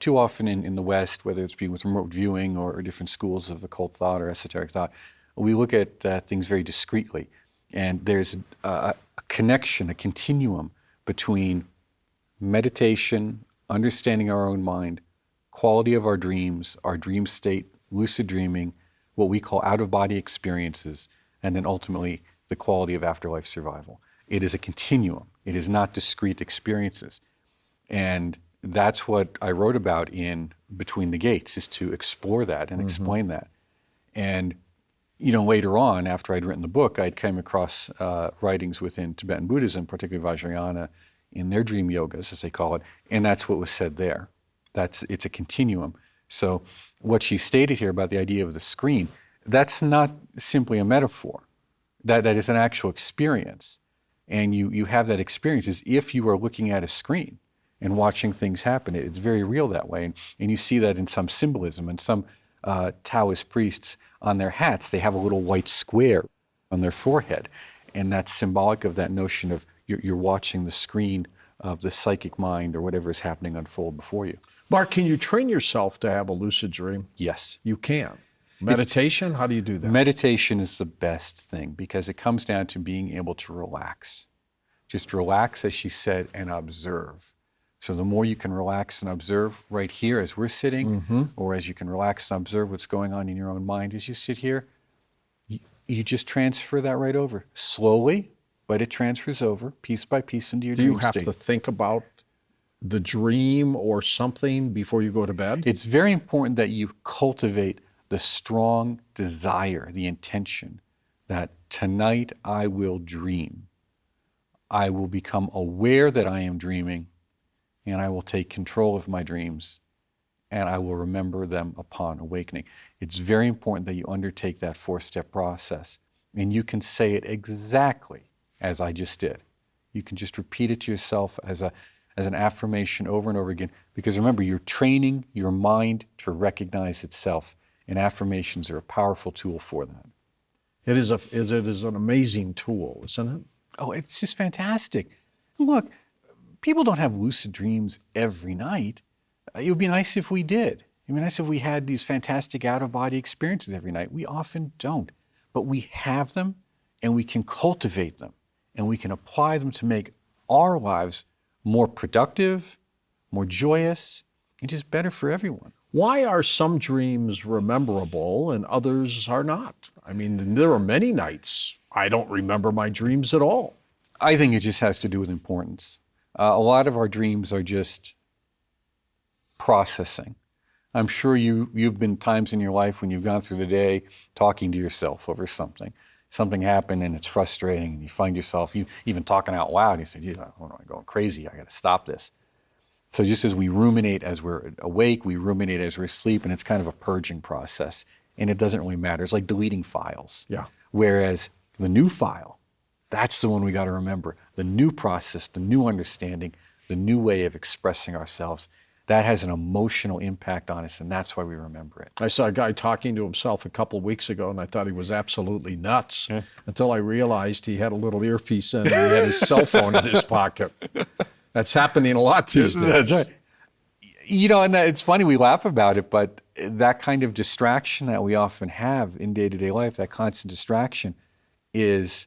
too often in the West, whether it's with remote viewing or different schools of occult thought or esoteric thought, we look at things very discreetly. And there's a connection, a continuum between meditation, understanding our own mind, quality of our dreams, our dream state, lucid dreaming, what we call out-of-body experiences, and then ultimately the quality of afterlife survival. It is a continuum. It is not discrete experiences. And that's what I wrote about in Between the Gates, is to explore that and explain that. And later on, after I'd written the book, I'd come across writings within Tibetan Buddhism, particularly Vajrayana, in their dream yogas, as they call it, and that's what was said there. It's a continuum. So what she stated here about the idea of the screen, that's not simply a metaphor. That is an actual experience. And you have that experience as if you are looking at a screen and watching things happen. It's very real that way. And you see that in some symbolism. And some Taoist priests, on their hats, they have a little white square on their forehead. And that's symbolic of that notion of you're watching the screen of the psychic mind or whatever is happening unfold before you. Mark, can you train yourself to have a lucid dream? Yes. You can. Meditation, how do you do that? Meditation is the best thing because it comes down to being able to relax. Just relax, as she said, and observe. So the more you can relax and observe right here as we're sitting, or as you can relax and observe what's going on in your own mind as you sit here, you just transfer that right over. Slowly, but it transfers over piece by piece into your dream state. Do you have to think about the dream or something before you go to bed? It's very important that you cultivate the strong desire, the intention that tonight I will dream. I will become aware that I am dreaming, and I will take control of my dreams, and I will remember them upon awakening. It's very important that you undertake that 4-step process, and you can say it exactly as I just did. You can just repeat it to yourself as an affirmation over and over again, because remember, you're training your mind to recognize itself, and affirmations are a powerful tool for that. It is an amazing tool, isn't it? Oh, it's just fantastic. Look, people don't have lucid dreams every night. It would be nice if we did. It would be nice if we had these fantastic out-of-body experiences every night. We often don't. But we have them, and we can cultivate them, and we can apply them to make our lives more productive, more joyous, and just better for everyone. Why are some dreams rememberable and others are not? I mean, there are many nights I don't remember my dreams at all. I think it just has to do with importance. A lot of our dreams are just processing. I'm sure you've been times in your life when you've gone through the day talking to yourself over something. Something happened and it's frustrating, and you find yourself even talking out loud. You say, I'm going crazy. I got to stop this. So just as we ruminate as we're awake, we ruminate as we're asleep, and it's kind of a purging process. And it doesn't really matter. It's like deleting files. Yeah. Whereas the new file, that's the one we got to remember. The new process, the new understanding, the new way of expressing ourselves, that has an emotional impact on us, and that's why we remember it. I saw a guy talking to himself a couple of weeks ago, and I thought he was absolutely nuts until I realized he had a little earpiece in and he had his cell phone in his pocket. That's happening a lot these days. That's right. And it's funny, we laugh about it, but that kind of distraction that we often have in day-to-day life, that constant distraction, is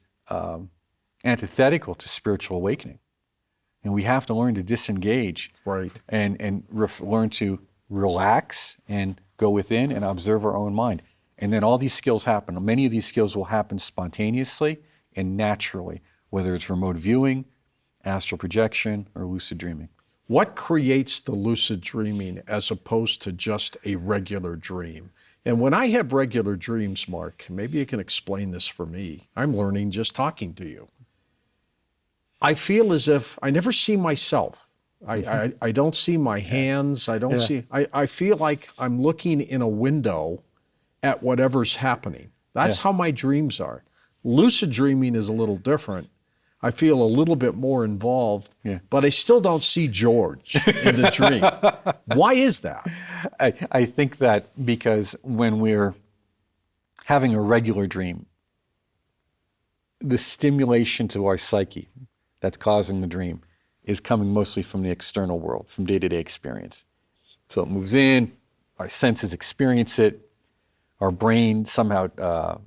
antithetical to spiritual awakening. And we have to learn to disengage, right, and learn to relax and go within and observe our own mind. And then all these skills happen. Many of these skills will happen spontaneously and naturally, whether it's remote viewing, astral projection, or lucid dreaming. What creates the lucid dreaming as opposed to just a regular dream? And when I have regular dreams, Mark, maybe you can explain this for me. I'm learning just talking to you. I feel as if I never see myself. I don't see my hands. I feel like I'm looking in a window at whatever's happening. That's how my dreams are. Lucid dreaming is a little different. I feel a little bit more involved, but I still don't see George in the dream. Why is that? I think that because when we're having a regular dream, the stimulation to our psyche that's causing the dream is coming mostly from the external world, from day-to-day experience. So it moves in, our senses experience it, our brain somehow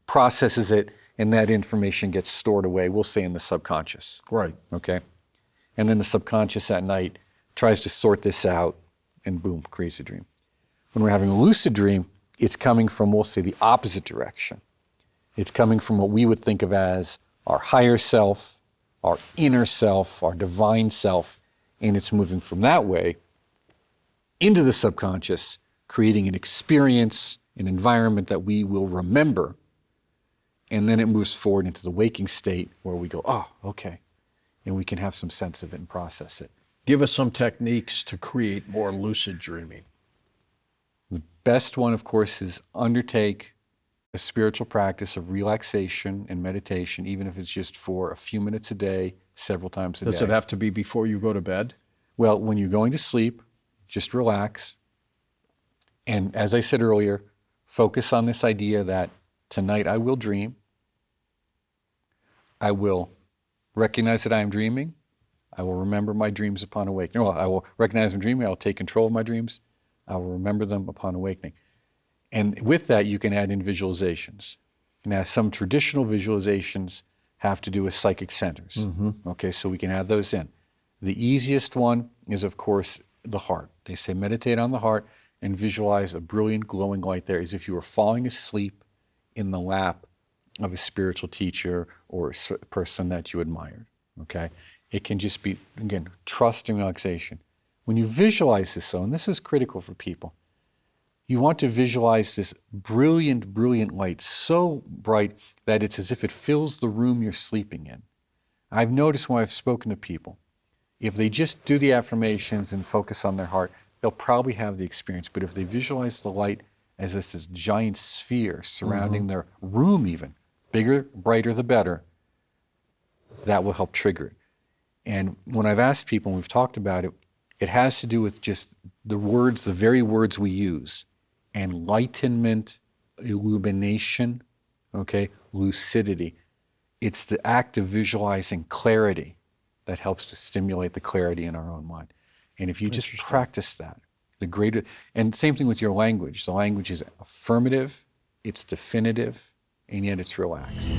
processes it, and that information gets stored away, we'll say in the subconscious. Right. Okay? And then the subconscious at night tries to sort this out, and boom, creates a dream. When we're having a lucid dream, it's coming from, we'll say, the opposite direction. It's coming from what we would think of as our higher self, our inner self, our divine self, and it's moving from that way into the subconscious, creating an experience, an environment that we will remember, and then it moves forward into the waking state where we go, oh, okay, and we can have some sense of it and process it. Give us some techniques to create more lucid dreaming. The best one, of course, is undertake a spiritual practice of relaxation and meditation, even if it's just for a few minutes a day, several times a day. Does it have to be before you go to bed? Well, when you're going to sleep, just relax. And as I said earlier, focus on this idea that tonight I will dream. I will recognize that I am dreaming. I will remember my dreams upon awakening. Well, I will recognize I'm dreaming. I will take control of my dreams. I will remember them upon awakening. And with that, you can add in visualizations. Now, some traditional visualizations have to do with psychic centers. Mm-hmm. Okay, so we can add those in. The easiest one is, of course, the heart. They say meditate on the heart and visualize a brilliant glowing light there as if you were falling asleep in the lap of a spiritual teacher or a person that you admired. Okay, it can just be, again, trust and relaxation. When you visualize this, though, and this is critical for people, you want to visualize this brilliant, brilliant light, so bright that it's as if it fills the room you're sleeping in. I've noticed when I've spoken to people, if they just do the affirmations and focus on their heart, they'll probably have the experience. But if they visualize the light as this giant sphere surrounding their room even, bigger, brighter, the better, that will help trigger it. And when I've asked people, and we've talked about it, it has to do with just the words, the very words we use. Enlightenment, illumination, okay, lucidity. It's the act of visualizing clarity that helps to stimulate the clarity in our own mind. And if you just practice that, the greater, and same thing with your language. The language is affirmative, it's definitive, and yet it's relaxed.